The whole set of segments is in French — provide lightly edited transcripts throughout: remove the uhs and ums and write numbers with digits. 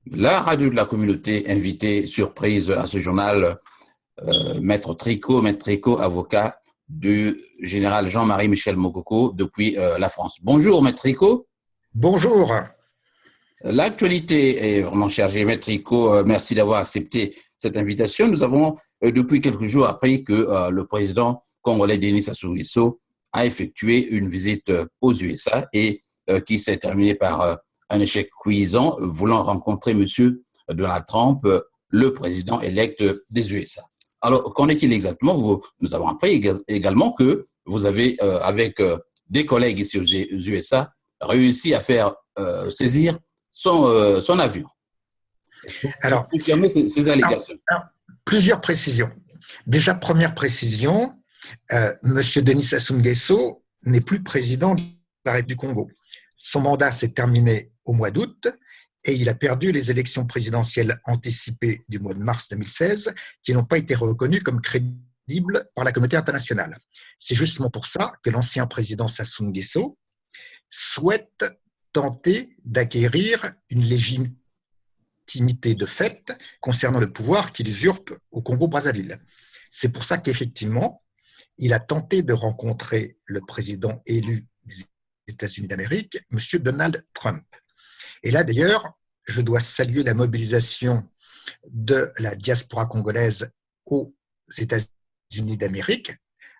La radio de la communauté invité surprise à ce journal, Maître Tricot, avocat du général Jean-Marie Michel Mokoko depuis la France. Bonjour Maître Tricot. Bonjour. L'actualité est vraiment chargée. Maître Tricot, merci d'avoir accepté cette invitation. Nous avons depuis quelques jours appris que le président congolais Denis Sassou Nguesso a effectué une visite aux USA et qui s'est terminée par un échec cuisant, voulant rencontrer M. Donald Trump, le président élect des USA. Alors, qu'en est-il exactement? Nous avons appris également que vous avez, avec des collègues ici aux USA, réussi à faire saisir son avion. Alors, confirmer ces allégations. Plusieurs précisions. Déjà, première précision, M. Denis Sassou Nguesso n'est plus président de la République du Congo. Son mandat s'est terminé au mois d'août et il a perdu les élections présidentielles anticipées du mois de mars 2016 qui n'ont pas été reconnues comme crédibles par la communauté internationale. C'est justement pour ça que l'ancien président Sassou Nguesso souhaite tenter d'acquérir une légitimité de fait concernant le pouvoir qu'il usurpe au Congo-Brazzaville. C'est pour ça qu'effectivement, il a tenté de rencontrer le président élu des États-Unis d'Amérique, M. Donald Trump. Et là, d'ailleurs, je dois saluer la mobilisation de la diaspora congolaise aux États-Unis d'Amérique,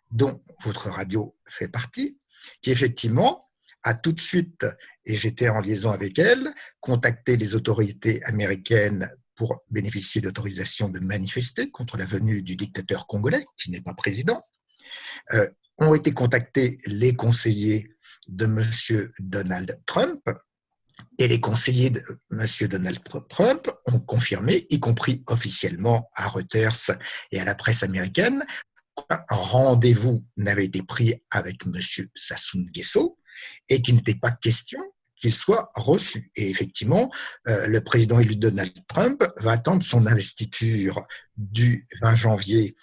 dont votre radio fait partie, qui effectivement a tout de suite, et j'étais en liaison avec elle, contacté les autorités américaines pour bénéficier d'autorisation de manifester contre la venue du dictateur congolais, qui n'est pas président. Ont été contactés les conseillers de M. Donald Trump, et les conseillers de M. Donald Trump ont confirmé, y compris officiellement à Reuters et à la presse américaine, qu'un rendez-vous n'avait été pris avec M. Sassou Nguesso et qu'il n'était pas question qu'il soit reçu. Et effectivement, le président élu Donald Trump va attendre son investiture du 20 janvier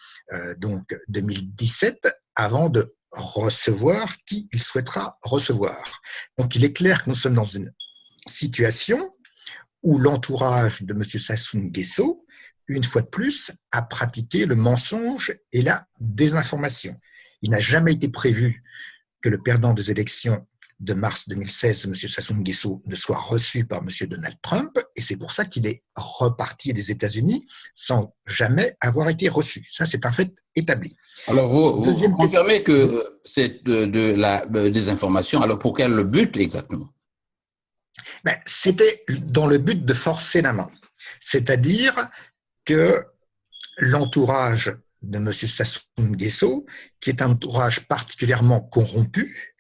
2017 avant de recevoir qui il souhaitera recevoir. Donc il est clair que nous sommes dans une situation où l'entourage de M. Sassou Nguesso, une fois de plus, a pratiqué le mensonge et la désinformation. Il n'a jamais été prévu que le perdant des élections de mars 2016, M. Sassou Nguesso, ne soit reçu par M. Donald Trump, et c'est pour ça qu'il est reparti des États-Unis sans jamais avoir été reçu. Ça, c'est un fait établi. Alors, vous confirmez que c'est de la désinformation. Alors, pour quel but exactement? C'était dans le but de forcer la main. C'est-à-dire que l'entourage de M. Sassou Nguesso, qui est un entourage particulièrement corrompu,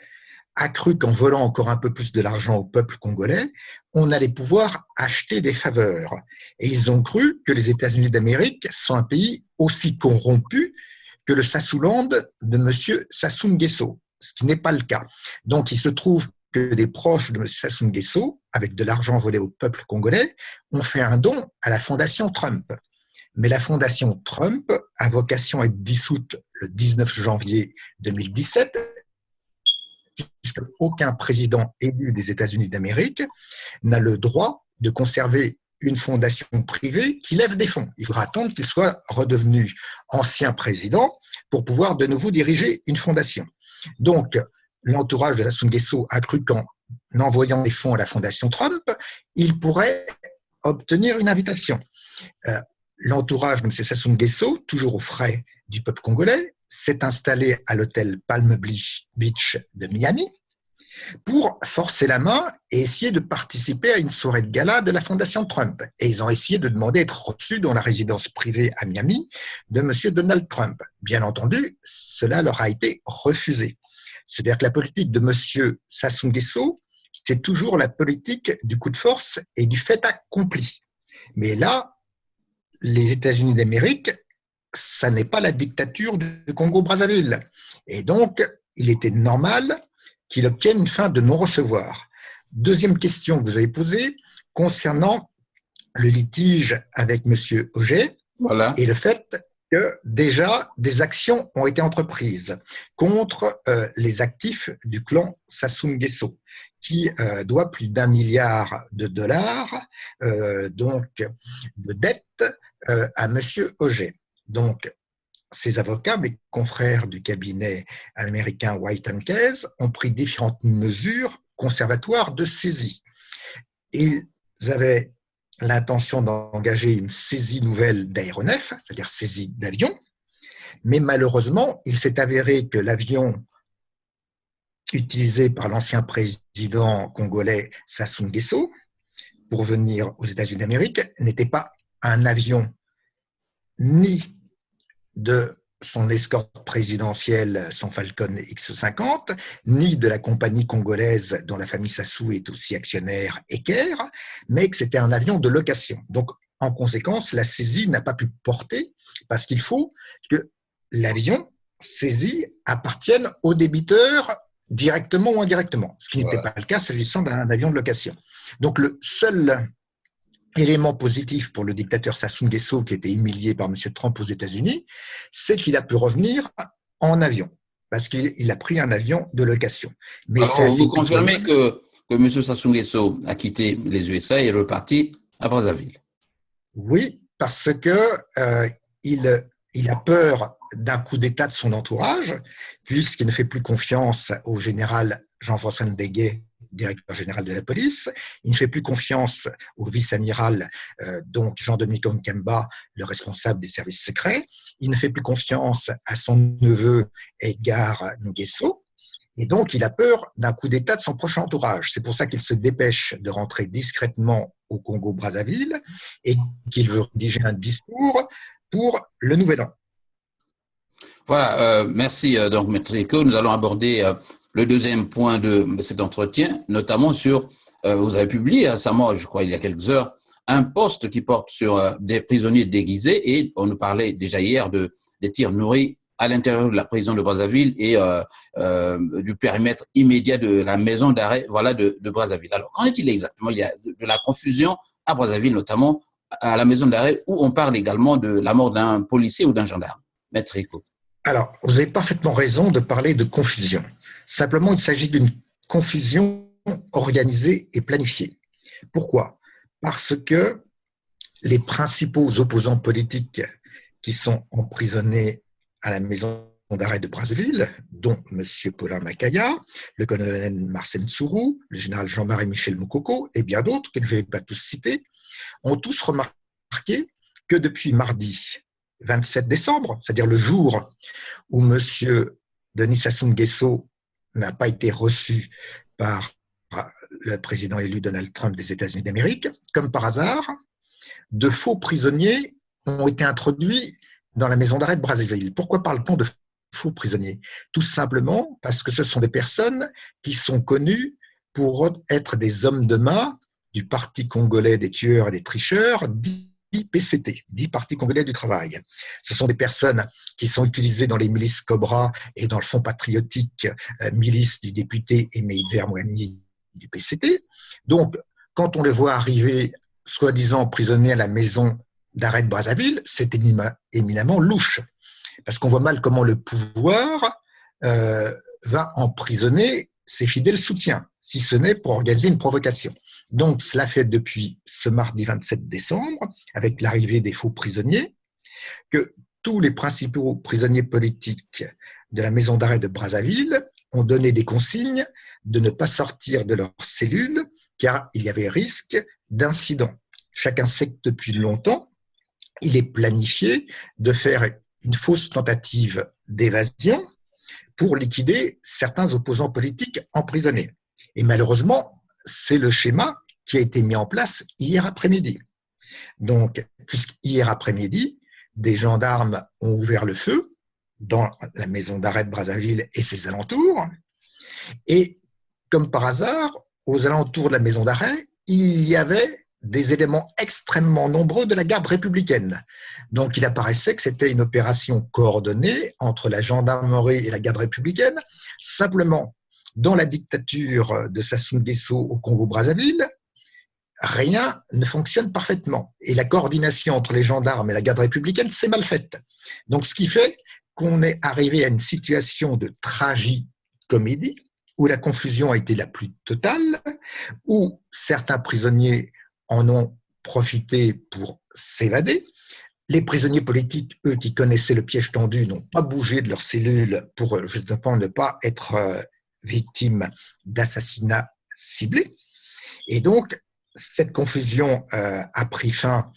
a cru qu'en volant encore un peu plus de l'argent au peuple congolais, on allait pouvoir acheter des faveurs. Et ils ont cru que les États-Unis d'Amérique sont un pays aussi corrompu que le Sassouland de M. Sassou Nguesso, ce qui n'est pas le cas. Donc, il se trouve que des proches de M. Sassou Nguesso, avec de l'argent volé au peuple congolais, ont fait un don à la fondation Trump. Mais la fondation Trump a vocation à être dissoute le 19 janvier 2017, puisque aucun président élu des États-Unis d'Amérique n'a le droit de conserver une fondation privée qui lève des fonds. Il faudra attendre qu'il soit redevenu ancien président pour pouvoir de nouveau diriger une fondation. Donc, l'entourage de Sassou Nguesso a cru qu'en envoyant des fonds à la fondation Trump, il pourrait obtenir une invitation. L'entourage de M. Sassou Nguesso, toujours aux frais du peuple congolais, s'est installé à l'hôtel Palm Beach de Miami pour forcer la main et essayer de participer à une soirée de gala de la fondation Trump. Et ils ont essayé de demander d'être reçus dans la résidence privée à Miami de M. Donald Trump. Bien entendu, cela leur a été refusé. C'est-à-dire que la politique de M. Sassou Nguesso, c'est toujours la politique du coup de force et du fait accompli. Mais là, les États-Unis d'Amérique, ça n'est pas la dictature du Congo-Brazzaville. Et donc, il était normal qu'il obtienne une fin de non-recevoir. Deuxième question que vous avez posée, concernant le litige avec M. Auger, voilà. Et le fait que déjà des actions ont été entreprises contre les actifs du clan Sassou Nguesso, qui doit plus d'1 milliard de dollars donc de dette à M. Auger. Donc, ses avocats, mes confrères du cabinet américain White & Case, ont pris différentes mesures conservatoires de saisie. Ils avaient l'intention d'engager une saisie nouvelle d'aéronefs, c'est-à-dire saisie d'avions, mais malheureusement, il s'est avéré que l'avion utilisé par l'ancien président congolais Sassou Nguesso pour venir aux États-Unis d'Amérique n'était pas un avion ni de son escorte présidentielle, son Falcon X-50, ni de la compagnie congolaise dont la famille Sassou est aussi actionnaire, Eker, mais que c'était un avion de location. Donc, en conséquence, la saisie n'a pas pu porter parce qu'il faut que l'avion saisi appartienne au débiteur directement ou indirectement, ce qui n'était pas le cas s'agissant d'un avion de location. Donc, le seul élément positif pour le dictateur Sassou Nguesso, qui était humilié par M. Trump aux États-Unis, c'est qu'il a pu revenir en avion, parce qu'il a pris un avion de location. Mais alors, vous confirmez que M. Sassou Nguesso a quitté les USA et est reparti à Brazzaville? Oui, parce qu'il a peur d'un coup d'État de son entourage, puisqu'il ne fait plus confiance au général Jean-François Ndégué, directeur général de la police. Il ne fait plus confiance au vice-amiral, donc Jean-Dominique Onkemba, le responsable des services secrets. Il ne fait plus confiance à son neveu Edgar Nguesso. Et donc, il a peur d'un coup d'État de son prochain entourage. C'est pour ça qu'il se dépêche de rentrer discrètement au Congo-Brazzaville et qu'il veut rédiger un discours pour le Nouvel An. Voilà, merci donc Maître Rico. Nous allons aborder le deuxième point de cet entretien, notamment sur, vous avez publié récemment, je crois il y a quelques heures, un post qui porte sur des prisonniers déguisés et on nous parlait déjà hier des tirs nourris à l'intérieur de la prison de Brazzaville et du périmètre immédiat de la maison d'arrêt de Brazzaville. Alors, qu'en est-il exactement? Il y a de la confusion à Brazzaville, notamment à la maison d'arrêt, où on parle également de la mort d'un policier ou d'un gendarme. Maître Rico. Alors, vous avez parfaitement raison de parler de confusion. Simplement, il s'agit d'une confusion organisée et planifiée. Pourquoi? Parce que les principaux opposants politiques qui sont emprisonnés à la maison d'arrêt de Brazzaville, dont M. Paulin Makaya, le colonel Marcel Nsourou, le général Jean-Marie Michel Moukoko et bien d'autres, que je ne vais pas tous citer, ont tous remarqué que depuis mardi 27 décembre, c'est-à-dire le jour où M. Denis Sassou Nguesso n'a pas été reçu par le président élu Donald Trump des États-Unis d'Amérique, comme par hasard, de faux prisonniers ont été introduits dans la maison d'arrêt de Brazzaville. Pourquoi parle-t-on de faux prisonniers? Tout simplement parce que ce sont des personnes qui sont connues pour être des hommes de main du Parti congolais des tueurs et des tricheurs, dit PCT, dit Parti congolais du travail. Ce sont des personnes qui sont utilisées dans les milices Cobra et dans le Fonds patriotique milice du député Aimé Vermoigny du PCT. Donc, quand on les voit arriver, soi-disant emprisonnés à la maison d'arrêt de Brazzaville, c'est éminemment louche. Parce qu'on voit mal comment le pouvoir va emprisonner ses fidèles soutiens, si ce n'est pour organiser une provocation. Donc, cela fait depuis ce mardi 27 décembre, avec l'arrivée des faux prisonniers, que tous les principaux prisonniers politiques de la maison d'arrêt de Brazzaville ont donné des consignes de ne pas sortir de leur cellule, car il y avait risque d'incident. Chacun sait que depuis longtemps, il est planifié de faire une fausse tentative d'évasion pour liquider certains opposants politiques emprisonnés. Et malheureusement, c'est le schéma qui a été mis en place hier après-midi. Donc, puisqu'hier après-midi, des gendarmes ont ouvert le feu dans la maison d'arrêt de Brazzaville et ses alentours, et comme par hasard, aux alentours de la maison d'arrêt, il y avait des éléments extrêmement nombreux de la garde républicaine. Donc, il apparaissait que c'était une opération coordonnée entre la gendarmerie et la garde républicaine. Simplement, dans la dictature de Sassou Nguesso au Congo-Brazzaville, rien ne fonctionne parfaitement. Et la coordination entre les gendarmes et la garde républicaine, c'est mal faite. Donc, ce qui fait qu'on est arrivé à une situation de tragicomédie où la confusion a été la plus totale, où certains prisonniers en ont profité pour s'évader. Les prisonniers politiques, eux, qui connaissaient le piège tendu, n'ont pas bougé de leur cellule pour justement ne pas être victimes d'assassinats ciblés. Et donc, cette confusion a pris fin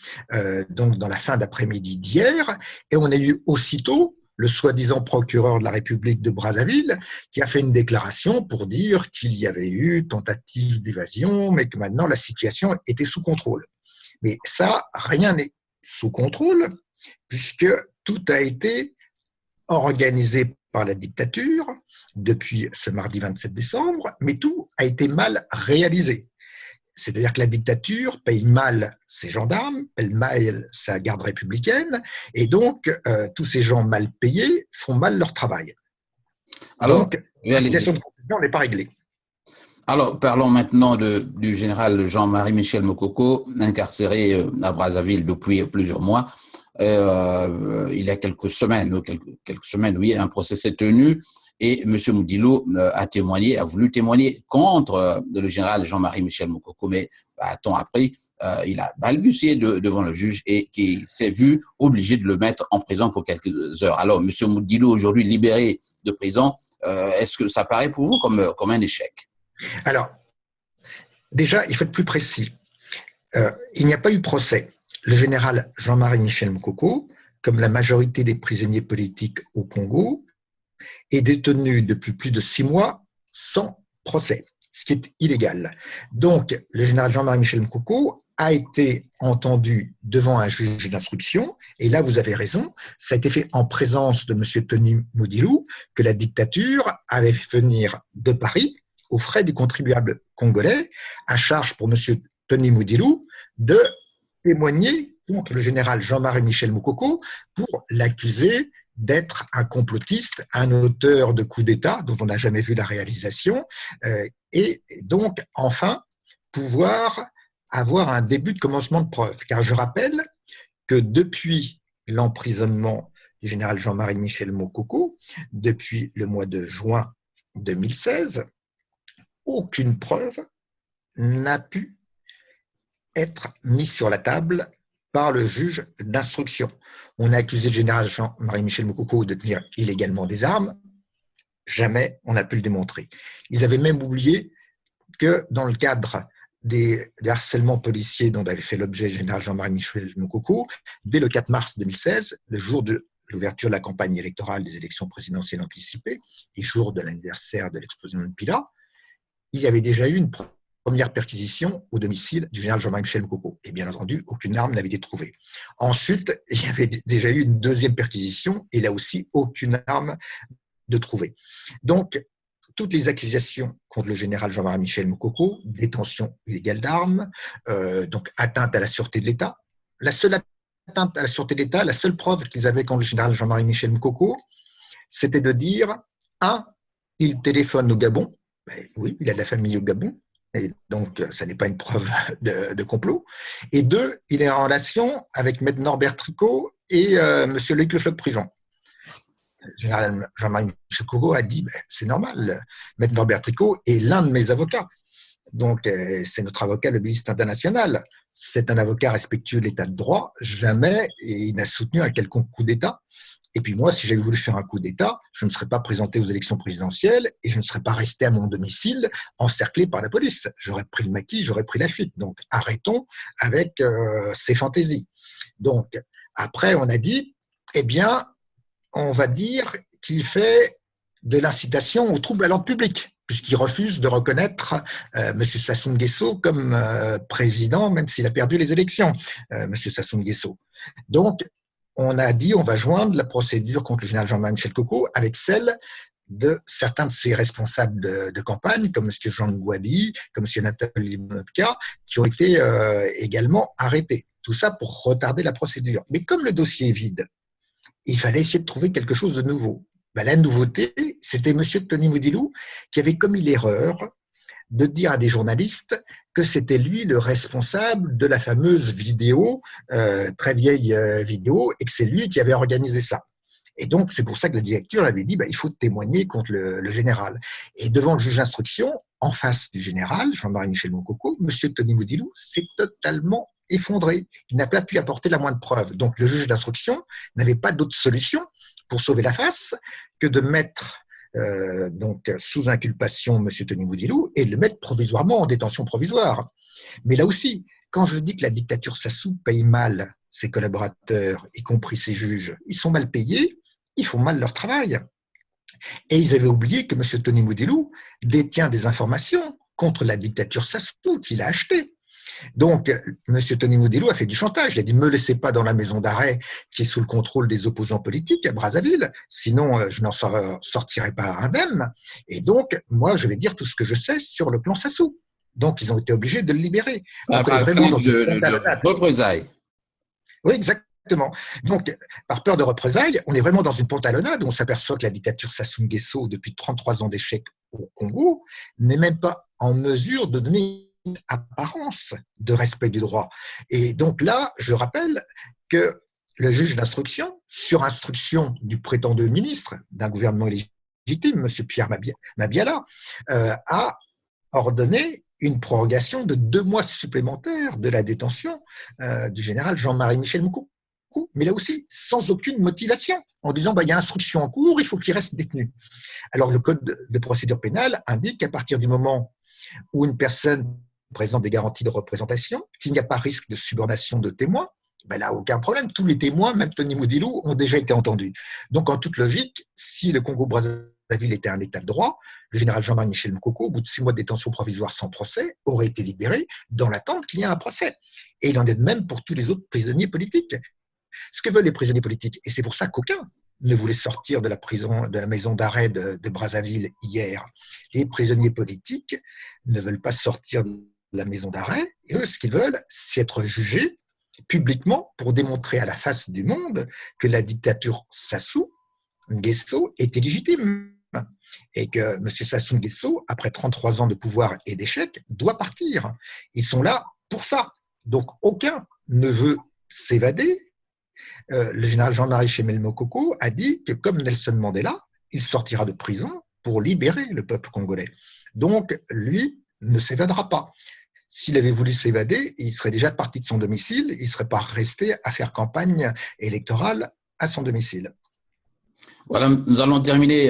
donc dans la fin d'après-midi d'hier, et on a eu aussitôt le soi-disant procureur de la République de Brazzaville qui a fait une déclaration pour dire qu'il y avait eu tentative d'évasion, mais que maintenant la situation était sous contrôle. Mais ça, rien n'est sous contrôle, puisque tout a été organisé par la dictature depuis ce mardi 27 décembre, mais tout a été mal réalisé. C'est-à-dire que la dictature paye mal ses gendarmes, paye mal sa garde républicaine, et donc tous ces gens mal payés font mal leur travail. Alors, donc, la situation de confusion n'est pas réglée. Alors, parlons maintenant du général Jean-Marie Michel Mokoko, incarcéré à Brazzaville depuis plusieurs mois. Il y a quelques semaines, oui, un procès s'est tenu et M. Moudilou a voulu témoigner contre le général Jean-Marie Michel Mokoko, mais un temps après, il a balbutié devant le juge et qui s'est vu obligé de le mettre en prison pour quelques heures. Alors, M. Moudilou, aujourd'hui libéré de prison, est-ce que ça paraît pour vous comme un échec? Alors, déjà, il faut être plus précis. Il n'y a pas eu procès. Le général Jean-Marie Michel Mokoko, comme la majorité des prisonniers politiques au Congo, est détenu depuis plus de 6 mois sans procès, ce qui est illégal. Donc, le général Jean-Marie Michel Mokoko a été entendu devant un juge d'instruction, et là, vous avez raison, ça a été fait en présence de M. Tony Moudilou, que la dictature avait fait venir de Paris, aux frais du contribuable congolais, à charge pour M. Tony Moudilou de témoigner contre le général Jean-Marie Michel Mokoko pour l'accuser d'être un complotiste, un auteur de coup d'État dont on n'a jamais vu la réalisation, et donc enfin pouvoir avoir un début de commencement de preuve. Car je rappelle que depuis l'emprisonnement du général Jean-Marie Michel Mokoko, depuis le mois de juin 2016, aucune preuve n'a pu être mise sur la table par le juge d'instruction. On a accusé le général Jean-Marie Michel Mokoko de tenir illégalement des armes. Jamais on n'a pu le démontrer. Ils avaient même oublié que dans le cadre des harcèlements policiers dont avait fait l'objet le général Jean-Marie Michel Mokoko, dès le 4 mars 2016, le jour de l'ouverture de la campagne électorale des élections présidentielles anticipées et jour de l'anniversaire de l'explosion de Pila, il y avait déjà eu une première perquisition au domicile du général Jean-Marie Michel Mokoko. Et bien entendu, aucune arme n'avait été trouvée. Ensuite, il y avait déjà eu une deuxième perquisition et là aussi, aucune arme de trouvée. Donc, toutes les accusations contre le général Jean-Marie Michel Mokoko, détention illégale d'armes, donc atteinte à la sûreté de l'État. La seule atteinte à la sûreté de l'État, la seule preuve qu'ils avaient contre le général Jean-Marie Michel Mokoko, c'était de dire, il téléphone au Gabon. Ben oui, il a de la famille au Gabon, et donc ça n'est pas une preuve de complot. Et 2, il est en relation avec Maître Norbert Tricot et M. Luc Le Floch-Prigent. Le général Jean-Marie Michel Mokoko a dit, c'est normal, Maître Norbert Tricot est l'un de mes avocats. Donc c'est notre avocat lobbyiste international. C'est un avocat respectueux de l'état de droit, jamais il n'a soutenu un quelconque coup d'État. Et puis moi, si j'avais voulu faire un coup d'État, je ne serais pas présenté aux élections présidentielles et je ne serais pas resté à mon domicile encerclé par la police. J'aurais pris le maquis, j'aurais pris la fuite. Donc arrêtons avec ces fantaisies. Donc après, on a dit, eh bien, on va dire qu'il fait de l'incitation au trouble à l'ordre public, puisqu'il refuse de reconnaître M. Sassou Nguesso comme président, même s'il a perdu les élections, M. Sassou Nguesso. Donc, on a dit on va joindre la procédure contre le général Jean-Marie Michel Mokoko avec celle de certains de ses responsables de campagne, comme M. Jean Ngouabi, comme M. Nathalie Bonopka, qui ont été également arrêtés. Tout ça pour retarder la procédure. Mais comme le dossier est vide, il fallait essayer de trouver quelque chose de nouveau. Ben, la nouveauté, c'était M. Tony Moudilou qui avait commis l'erreur de dire à des journalistes que c'était lui le responsable de la fameuse vidéo, très vieille vidéo, et que c'est lui qui avait organisé ça. Et donc, c'est pour ça que la directure avait dit il faut témoigner contre le général. Et devant le juge d'instruction, en face du général, Jean-Marie Michel Moukoko, M. Tony Moudilou s'est totalement effondré. Il n'a pas pu apporter la moindre preuve. Donc, le juge d'instruction n'avait pas d'autre solution pour sauver la face que de mettre donc sous inculpation M. Tony Moudilou et de le mettre provisoirement en détention provisoire. Mais là aussi, quand je dis que la dictature Sassou paye mal ses collaborateurs, y compris ses juges, ils sont mal payés, ils font mal leur travail. Et ils avaient oublié que M. Tony Moudilou détient des informations contre la dictature Sassou qu'il a achetées. Donc, M. Tony Moudilou a fait du chantage. Il a dit « Me laissez pas dans la maison d'arrêt qui est sous le contrôle des opposants politiques à Brazzaville, sinon je n'en sortirai pas indemne. Et donc, moi, je vais dire tout ce que je sais sur le plan Sassou. » Donc, ils ont été obligés de le libérer. Donc, par crainte de représailles. Oui, exactement. Donc, par peur de représailles, on est vraiment dans une pantalonnade où on s'aperçoit que la dictature Sassou Nguesso, depuis 33 ans d'échec au Congo, n'est même pas en mesure de donner une apparence de respect du droit. Et donc là, je rappelle que le juge d'instruction, sur instruction du prétendu ministre d'un gouvernement légitime, M. Pierre Mabiala, a ordonné une prorogation de 2 mois supplémentaires de la détention du général Jean-Marie Michel Moukoko, mais là aussi sans aucune motivation, en disant il y a instruction en cours, il faut qu'il reste détenu. Alors le code de procédure pénale indique qu'à partir du moment où une personne présente des garanties de représentation, qu'il n'y a pas risque de subornation de témoins, là, aucun problème. Tous les témoins, même Tony Moudilou, ont déjà été entendus. Donc, en toute logique, si le Congo-Brazzaville était un état de droit, le général Jean-Marie Michel Moukoko, au bout de 6 mois de détention provisoire sans procès, aurait été libéré dans l'attente qu'il y ait un procès. Et il en est de même pour tous les autres prisonniers politiques. Ce que veulent les prisonniers politiques, et c'est pour ça qu'aucun ne voulait sortir de la prison, de la maison d'arrêt de Brazzaville hier. Les prisonniers politiques ne veulent pas sortir de la maison d'arrêt, et eux, ce qu'ils veulent, c'est être jugés publiquement pour démontrer à la face du monde que la dictature Sassou Nguesso était légitime et que M. Sassou Nguesso, après 33 ans de pouvoir et d'échec, doit partir. Ils sont là pour ça. Donc, aucun ne veut s'évader. Le général Jean-Marie Michel Moukoko a dit que comme Nelson Mandela, il sortira de prison pour libérer le peuple congolais. Donc, lui ne s'évadera pas. S'il avait voulu s'évader, il serait déjà parti de son domicile, il ne serait pas resté à faire campagne électorale à son domicile. Voilà, nous allons terminer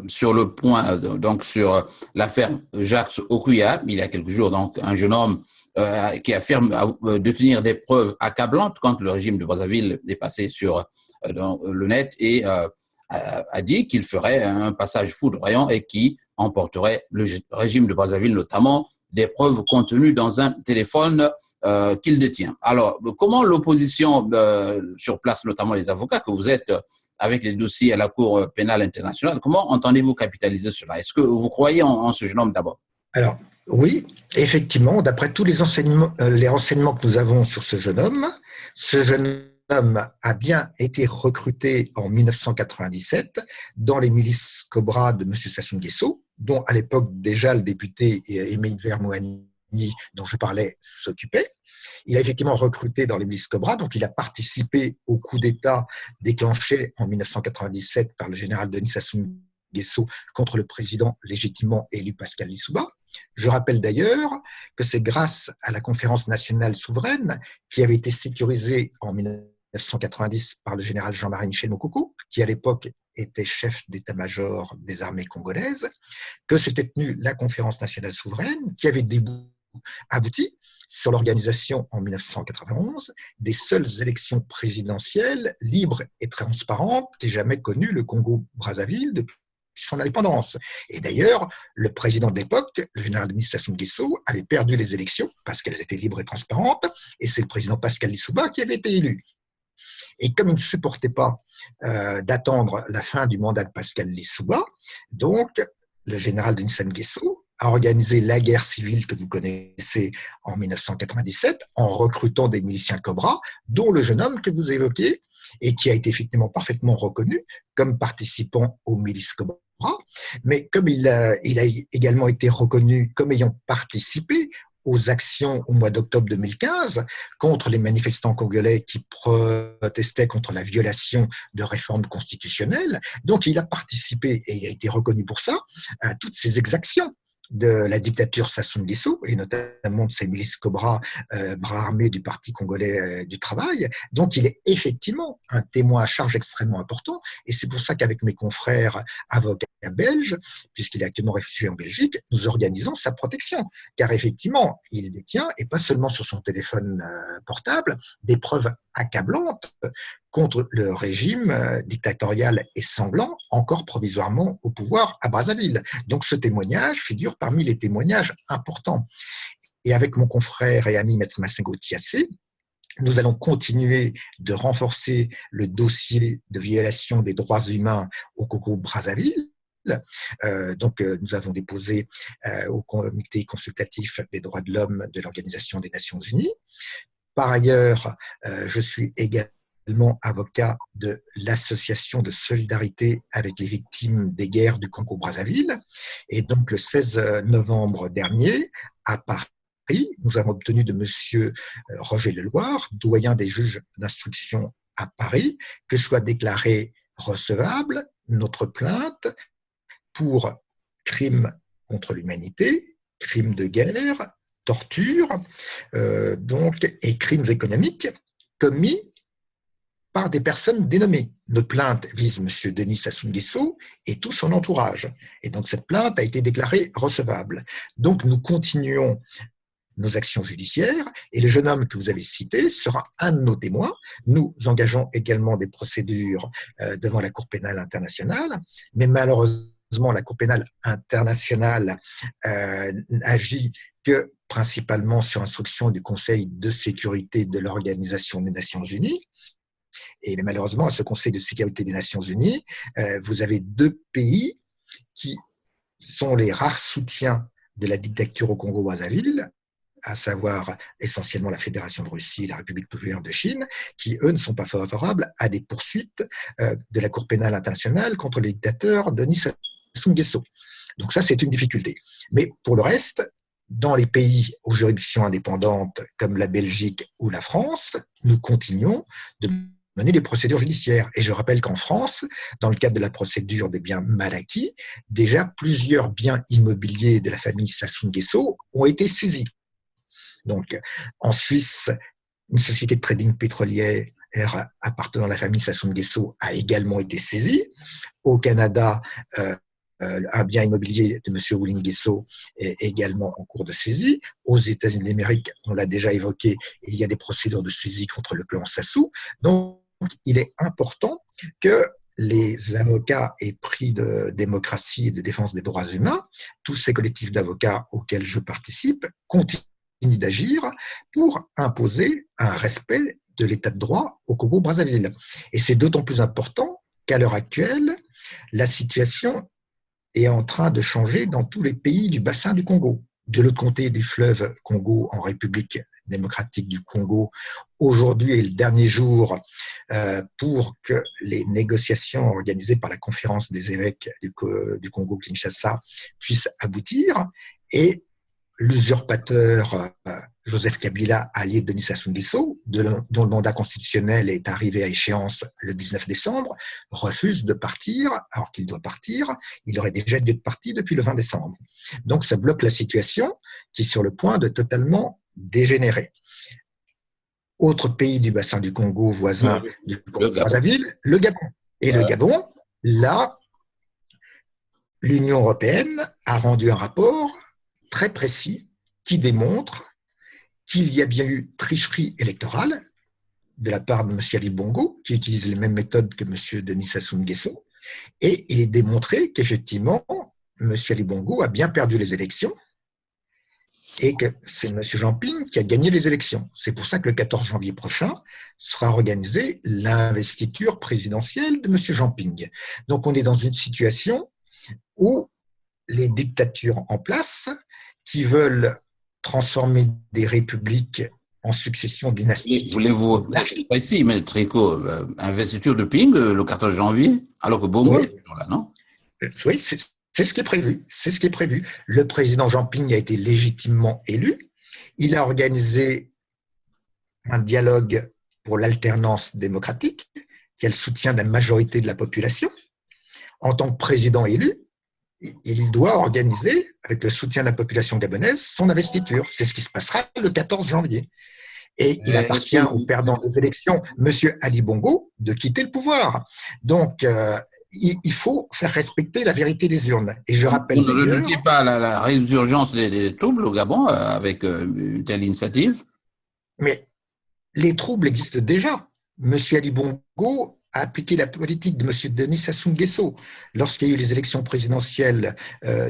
sur le point, donc sur l'affaire Jacques Okoya. Il y a quelques jours, donc, un jeune homme qui affirme détenir des preuves accablantes quand le régime de Brazzaville est passé sur le net et a dit qu'il ferait un passage foudroyant et qui emporterait le régime de Brazzaville, notamment des preuves contenues dans un téléphone qu'il détient. Alors, comment l'opposition sur place, notamment les avocats que vous êtes avec les dossiers à la Cour pénale internationale, comment entendez-vous capitaliser cela? Est-ce que vous croyez en ce jeune homme d'abord? Alors, oui, effectivement, d'après tous les renseignements que nous avons sur ce jeune homme a bien été recruté en 1997 dans les milices Cobra de M. Sassou Nguesso, dont à l'époque déjà le député Aimé Vermoani, dont je parlais, s'occupait. Il a effectivement recruté dans les milices Cobra, donc il a participé au coup d'État déclenché en 1997 par le général Denis Sassou Nguesso contre le président légitimement élu Pascal Lissouba. Je rappelle d'ailleurs que c'est grâce à la conférence nationale souveraine qui avait été sécurisée en 1990 par le général Jean-Marie Michel Moukoko, qui à l'époque était chef d'état-major des armées congolaises, que s'était tenue la conférence nationale souveraine qui avait abouti sur l'organisation en 1991 des seules élections présidentielles libres et transparentes qu'ait jamais connues le Congo-Brazzaville depuis son indépendance. Et d'ailleurs, le président de l'époque, le général Denis Sassou Nguesso, avait perdu les élections parce qu'elles étaient libres et transparentes, et c'est le président Pascal Lissouba qui avait été élu. Et comme il ne supportait pas d'attendre la fin du mandat de Pascal Lissouba, donc le général Denis Sassou Nguesso a organisé la guerre civile que vous connaissez en 1997 en recrutant des miliciens Cobra, dont le jeune homme que vous évoquez et qui a été effectivement parfaitement reconnu comme participant aux milices Cobra, mais comme il a également été reconnu comme ayant participé aux actions au mois d'octobre 2015 contre les manifestants congolais qui protestaient contre la violation de réformes constitutionnelles. Donc, il a participé, et il a été reconnu pour ça, à toutes ces exactions de la dictature Sassou Nguesso, et notamment de ces milices Cobra, bras armés du Parti congolais du travail. Donc, il est effectivement un témoin à charge extrêmement important, et c'est pour ça qu'avec mes confrères avocats belges, puisqu'il est actuellement réfugié en Belgique, nous organisons sa protection, car effectivement, il détient, et pas seulement sur son téléphone portable, des preuves accablantes contre le régime dictatorial et sanglant, encore provisoirement au pouvoir à Brazzaville. Donc ce témoignage figure parmi les témoignages importants. Et avec mon confrère et ami Maître Massengo Tiassé, nous allons continuer de renforcer le dossier de violation des droits humains au Congo-Brazzaville. Nous avons déposé au comité consultatif des droits de l'homme de l'Organisation des Nations Unies. Par ailleurs, je suis également avocat de l'association de solidarité avec les victimes des guerres du Congo-Brazzaville. Et donc, le 16 novembre dernier, à Paris, nous avons obtenu de M. Roger Leloir, doyen des juges d'instruction à Paris, que soit déclarée recevable notre plainte pour crimes contre l'humanité, crimes de guerre, torture, et crimes économiques commis par des personnes dénommées. Notre plainte vise M. Denis Sassou Nguesso et tout son entourage. Et donc cette plainte a été déclarée recevable. Donc nous continuons nos actions judiciaires et le jeune homme que vous avez cité sera un de nos témoins. Nous engageons également des procédures devant la Cour pénale internationale, mais malheureusement la Cour pénale internationale agit que principalement sur instruction du Conseil de sécurité de l'Organisation des Nations Unies. Et malheureusement, à ce Conseil de sécurité des Nations Unies, vous avez deux pays qui sont les rares soutiens de la dictature au Congo-Brazzaville, à savoir essentiellement la Fédération de Russie et la République populaire de Chine, qui, eux, ne sont pas favorables à des poursuites de la Cour pénale internationale contre les dictateurs Denis Sassou Nguesso. Donc ça, c'est une difficulté. Mais pour le reste, dans les pays aux juridictions indépendantes comme la Belgique ou la France, nous continuons de mener les procédures judiciaires. Et je rappelle qu'en France, dans le cadre de la procédure des biens mal acquis, déjà plusieurs biens immobiliers de la famille Sassou Nguesso ont été saisis. Donc, en Suisse, une société de trading pétrolière appartenant à la famille Sassou Nguesso a également été saisie. Au Canada, un bien immobilier de M. Willy Nguesso est également en cours de saisie. Aux États-Unis d'Amérique, on l'a déjà évoqué, il y a des procédures de saisie contre le clan Sassou. Donc, il est important que les avocats épris de démocratie et de défense des droits humains, tous ces collectifs d'avocats auxquels je participe, continuent d'agir pour imposer un respect de l'état de droit au Congo-Brazzaville. Et c'est d'autant plus important qu'à l'heure actuelle, la situation est en train de changer dans tous les pays du bassin du Congo. De l'autre côté du fleuve Congo, en République démocratique du Congo, aujourd'hui est le dernier jour pour que les négociations organisées par la conférence des évêques du Congo-Kinshasa puissent aboutir. Et l'usurpateur Joseph Kabila, allié de Denis Sassou Nguesso, dont le mandat constitutionnel est arrivé à échéance le 19 décembre, refuse de partir, alors qu'il doit partir. Il aurait déjà dû partir depuis le 20 décembre. Donc ça bloque la situation qui est sur le point de totalement dégénérer. Autre pays du bassin du Congo voisin du Congo-Brazzaville, le Gabon. Et le Gabon, là, l'Union européenne a rendu un rapport très précis qui démontre qu'il y a bien eu tricherie électorale de la part de M. Ali Bongo, qui utilise les mêmes méthodes que M. Denis Sassou Nguesso, et il est démontré qu'effectivement, M. Ali Bongo a bien perdu les élections et que c'est M. Jamping qui a gagné les élections. C'est pour ça que le 14 janvier prochain sera organisée l'investiture présidentielle de M. Jamping. Donc on est dans une situation où les dictatures en place qui veulent transformer des républiques en succession dynastique. Voulez-vous ici, M. Tricot, investiture de Ping le 14 janvier, alors que Bongo est toujours là, non? Oui, c'est ce qui est prévu. C'est ce qui est prévu. Le président Jean Ping a été légitimement élu Il a organisé un dialogue pour l'alternance démocratique, qui a le soutien de la majorité de la population. En tant que président élu, il doit organiser, avec le soutien de la population gabonaise, son investiture. C'est ce qui se passera le 14 janvier. Et il appartient au perdant des élections, M. Ali Bongo, de quitter le pouvoir. Donc, il faut faire respecter la vérité des urnes. Et je rappelle Vous ne d'ailleurs… redoutez pas la résurgence des troubles au Gabon avec une telle initiative? Mais les troubles existent déjà. M. Ali Bongo a appliqué la politique de M. Denis Sassou Nguesso lorsqu'il y a eu les élections présidentielles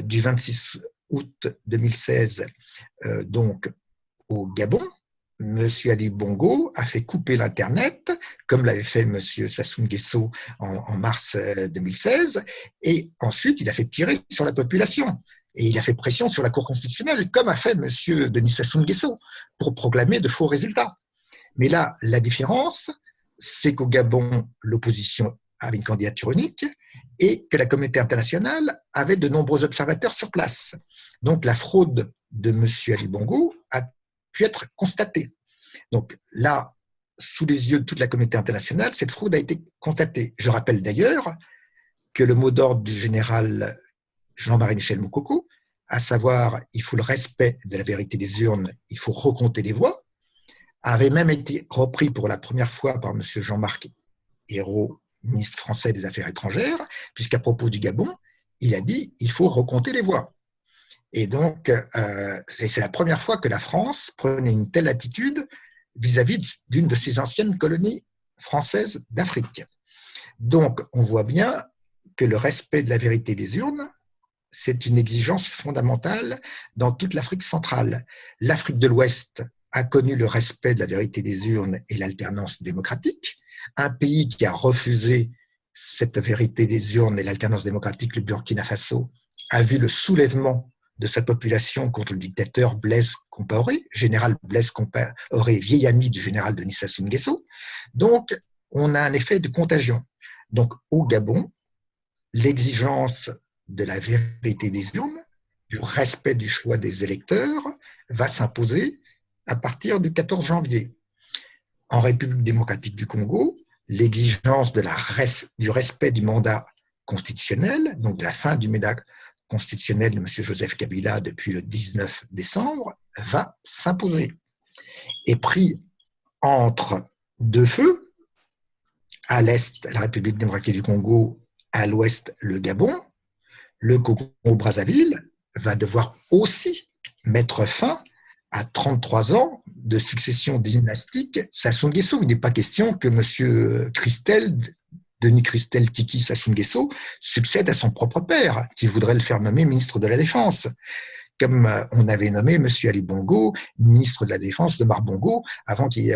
du 26 août 2016, donc au Gabon. M. Ali Bongo a fait couper l'Internet, comme l'avait fait M. Sassou Nguesso en mars 2016, et ensuite il a fait tirer sur la population. Et il a fait pression sur la Cour constitutionnelle, comme a fait M. Denis Sassou Nguesso, pour proclamer de faux résultats. Mais là, la différence, c'est qu'au Gabon, l'opposition avait une candidature unique et que la communauté internationale avait de nombreux observateurs sur place. Donc la fraude de M. Ali Bongo a pu être constatée. Donc là, sous les yeux de toute la communauté internationale, cette fraude a été constatée. Je rappelle d'ailleurs que le mot d'ordre du général Jean-Marie Michel Moukoko, à savoir « il faut le respect de la vérité des urnes, il faut recompter les voix », avait même été repris pour la première fois par M. Jean-Marc Ayrault, ministre français des Affaires étrangères, puisqu'à propos du Gabon, il a dit « il faut recompter les voix ». Et donc, c'est la première fois que la France prenait une telle attitude vis-à-vis d'une de ses anciennes colonies françaises d'Afrique. Donc, on voit bien que le respect de la vérité des urnes, c'est une exigence fondamentale dans toute l'Afrique centrale. L'Afrique de l'Ouest a connu le respect de la vérité des urnes et l'alternance démocratique. Un pays qui a refusé cette vérité des urnes et l'alternance démocratique, le Burkina Faso, a vu le soulèvement de sa population contre le dictateur Blaise Compaoré, général Blaise Compaoré, vieil ami du général Denis Sassou Nguesso. Donc, on a un effet de contagion. Donc, au Gabon, l'exigence de la vérité des urnes, du respect du choix des électeurs, va s'imposer à partir du 14 janvier. En République démocratique du Congo, l'exigence du respect du mandat constitutionnel, donc de la fin du mandat constitutionnel de M. Joseph Kabila depuis le 19 décembre, va s'imposer. Et pris entre deux feux, à l'est, la République démocratique du Congo, à l'ouest, le Gabon, le Congo-Brazzaville va devoir aussi mettre fin à 33 ans de succession dynastique Sassou Nguesso. Il n'est pas question que M. Denis Christel Tiki Sassou Nguesso succède à son propre père, qui voudrait le faire nommer ministre de la Défense, comme on avait nommé M. Ali Bongo ministre de la Défense de Mar Bongo avant qu'il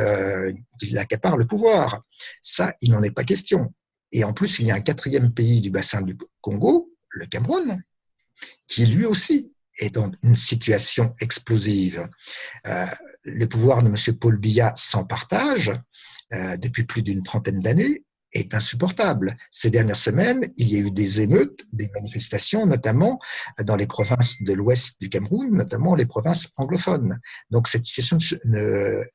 accapare le pouvoir. Ça, il n'en est pas question. Et en plus, il y a un quatrième pays du bassin du Congo, le Cameroun, qui lui aussi est dans une situation explosive. Le pouvoir de M. Paul Biya sans partage, depuis plus d'une trentaine d'années, est insupportable. Ces dernières semaines, il y a eu des émeutes, des manifestations, notamment dans les provinces de l'ouest du Cameroun, notamment les provinces anglophones. Donc cette situation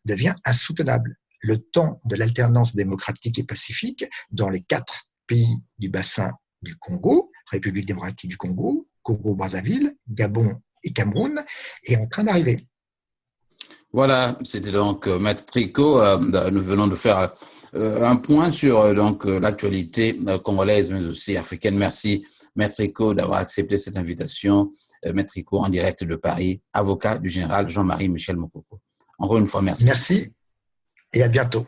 devient insoutenable. Le temps de l'alternance démocratique et pacifique dans les 4 pays du bassin du Congo, République démocratique du Congo, Congo-Brazzaville, Gabon et Cameroun, est en train d'arriver. Voilà, c'était donc Maître Tricot. Nous venons de faire un point sur l'actualité congolaise, mais aussi africaine. Merci, Maître Tricot, d'avoir accepté cette invitation. Maître Tricot, en direct de Paris, avocat du général Jean-Marie Michel Moukoko. Encore une fois, merci. Merci et à bientôt.